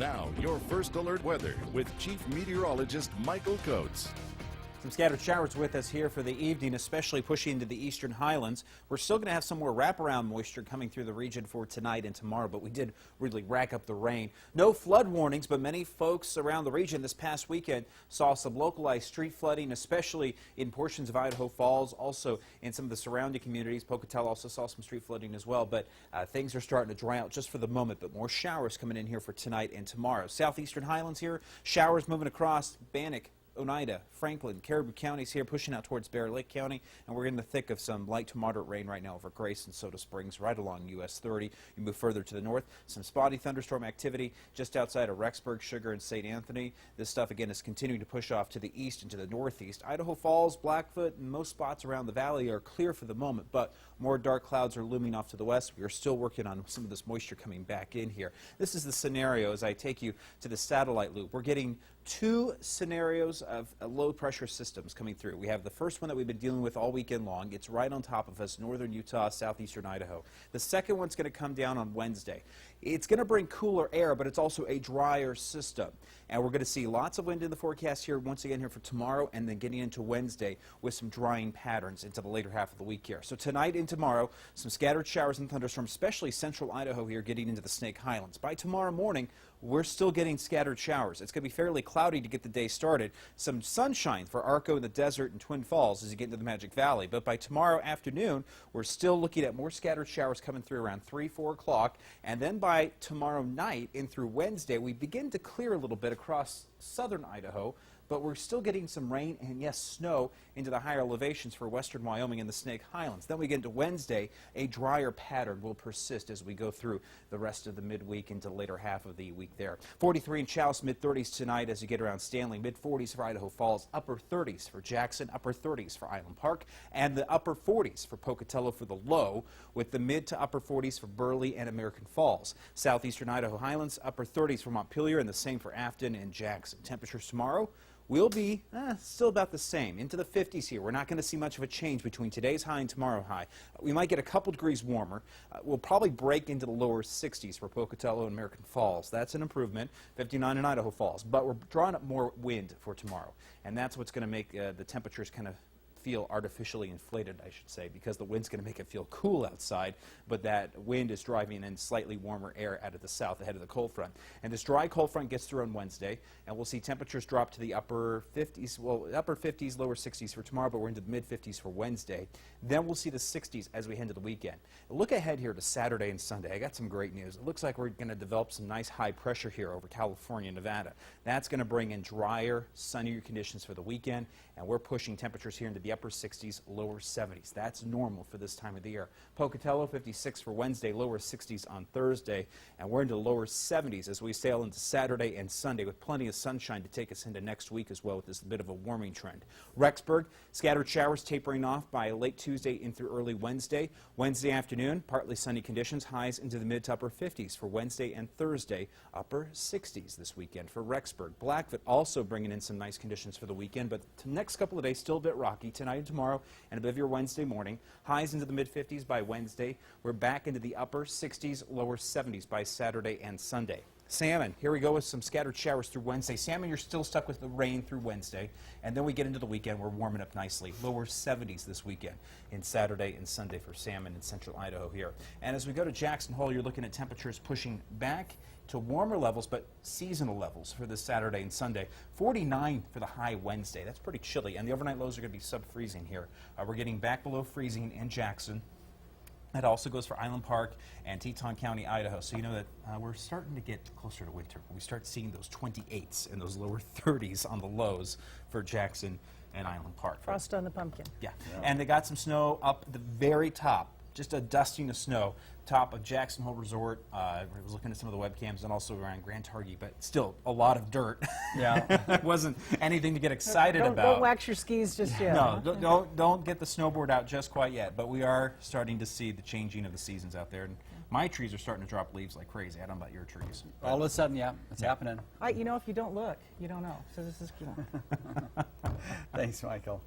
Now, your first alert weather with Chief Meteorologist Michael Coates. Some scattered showers with us here for the evening, especially pushing into the eastern highlands. We're still going to have some more wraparound moisture coming through the region for tonight and tomorrow, but we did really rack up the rain. No flood warnings, but many folks around the region this past weekend saw some localized street flooding, especially in portions of Idaho Falls, also in some of the surrounding communities. Pocatello also saw some street flooding as well, but things are starting to dry out just for the moment, but more showers coming in here for tonight and tomorrow. Southeastern highlands here, showers moving across Bannock, Oneida, Franklin, Caribou counties here, pushing out towards Bear Lake County, and we're in the thick of some light to moderate rain right now over Grace and Soda Springs, right along US 30. You move further to the north, some spotty thunderstorm activity just outside of Rexburg, Sugar, and St. Anthony. This stuff, again, is continuing to push off to the east and to the northeast. Idaho Falls, Blackfoot, and most spots around the valley are clear for the moment, but more dark clouds are looming off to the west. We are still working on some of this moisture coming back in here. This is the scenario as I take you to the satellite loop. We're getting two scenarios of low pressure systems coming through. We have the first one that we've been dealing with all weekend long. It's right on top of us, northern Utah, southeastern Idaho. The second one's going to come down on Wednesday. It's going to bring cooler air, but it's also a drier system. And we're going to see lots of wind in the forecast here once again here for tomorrow, and then getting into Wednesday with some drying patterns into the later half of the week here. So tonight and tomorrow, some scattered showers and thunderstorms, especially central Idaho here, getting into the Snake Highlands. By tomorrow morning, we're still getting scattered showers. It's going to be fairly cloudy to get the day started. Some sunshine for Arco in the desert and Twin Falls as you get into the Magic Valley. But by tomorrow afternoon, we're still looking at more scattered showers coming through around 3, 4 o'clock. And then by tomorrow night and through Wednesday, we begin to clear a little bit across southern Idaho. But we're still getting some rain and, yes, snow into the higher elevations for western Wyoming and the Snake Highlands. Then we get into Wednesday, a drier pattern will persist as we go through the rest of the midweek into the later half of the week there. 43 in Challis, mid-30s tonight as you get around Stanley, mid-40s for Idaho Falls, upper 30s for Jackson, upper 30s for Island Park, and the upper 40s for Pocatello for the low, with the mid to upper 40s for Burley and American Falls. Southeastern Idaho Highlands, upper 30s for Montpelier, and the same for Afton and Jackson. Temperatures tomorrow will be still about the same, into the 50s here. We're not going to see much of a change between today's high and tomorrow high. We might get a couple degrees warmer. We'll probably break into the lower 60s for Pocatello and American Falls. That's an improvement. 59 in Idaho Falls. But we're drawing up more wind for tomorrow, and that's what's going to make the temperatures kind of feel artificially inflated, I should say, because the wind's going to make it feel cool outside, but that wind is driving in slightly warmer air out of the south ahead of the cold front. And this dry cold front gets through on Wednesday, and we'll see temperatures drop to the upper 50s, well, upper 50s, lower 60s for tomorrow, but we're into the mid 50s for Wednesday. Then we'll see the 60s as we head into the weekend. Look ahead here to Saturday and Sunday. I got some great news. It looks like we're going to develop some nice high pressure here over California and Nevada. That's going to bring in drier, sunnier conditions for the weekend, and we're pushing temperatures here into the upper 60s, lower 70s. That's normal for this time of the year. Pocatello, 56 for Wednesday, lower 60s on Thursday, and we're into lower 70s as we sail into Saturday and Sunday with plenty of sunshine to take us into next week as well with this bit of a warming trend. Rexburg, scattered showers tapering off by late Tuesday in through early Wednesday. Wednesday afternoon, partly sunny conditions, highs into the mid to upper 50s for Wednesday and Thursday, upper 60s this weekend for Rexburg. Blackfoot also bringing in some nice conditions for the weekend, but the next couple of days still a bit rocky. Tonight and tomorrow and a bit of your Wednesday morning. Highs into the mid-50s by Wednesday. We're back into the upper 60s, lower 70s by Saturday and Sunday. Salmon, here we go with some scattered showers through Wednesday. Salmon, you're still stuck with the rain through Wednesday, and then we get into the weekend. We're warming up nicely. Lower 70s this weekend in Saturday and Sunday for salmon in central Idaho here. And as we go to Jackson Hole, you're looking at temperatures pushing back to warmer levels, but seasonal levels for this Saturday and Sunday. 49 for the high Wednesday. That's pretty chilly, and the overnight lows are going to be sub-freezing here. We're getting back below freezing in Jackson. That also goes for Island Park and Teton County, Idaho. So you know that we're starting to get closer to winter. We start seeing those 28s and those lower 30s on the lows for Jackson and Island Park. Frost on the pumpkin. Yeah. And they got some snow up at the very top, just a dusting of snow, top of Jackson Hole Resort. I was looking at some of the webcams and also around Grand Targhee, but still a lot of dirt. Yeah. It wasn't anything to get excited about. Don't wax your skis just yet. No, don't get the snowboard out just quite yet, but we are starting to see the changing of the seasons out there. And my trees are starting to drop leaves like crazy. I don't know about your trees. All of a sudden, yeah, it's happening. You know, if you don't look, you don't know. So this is cool. Thanks, Michael.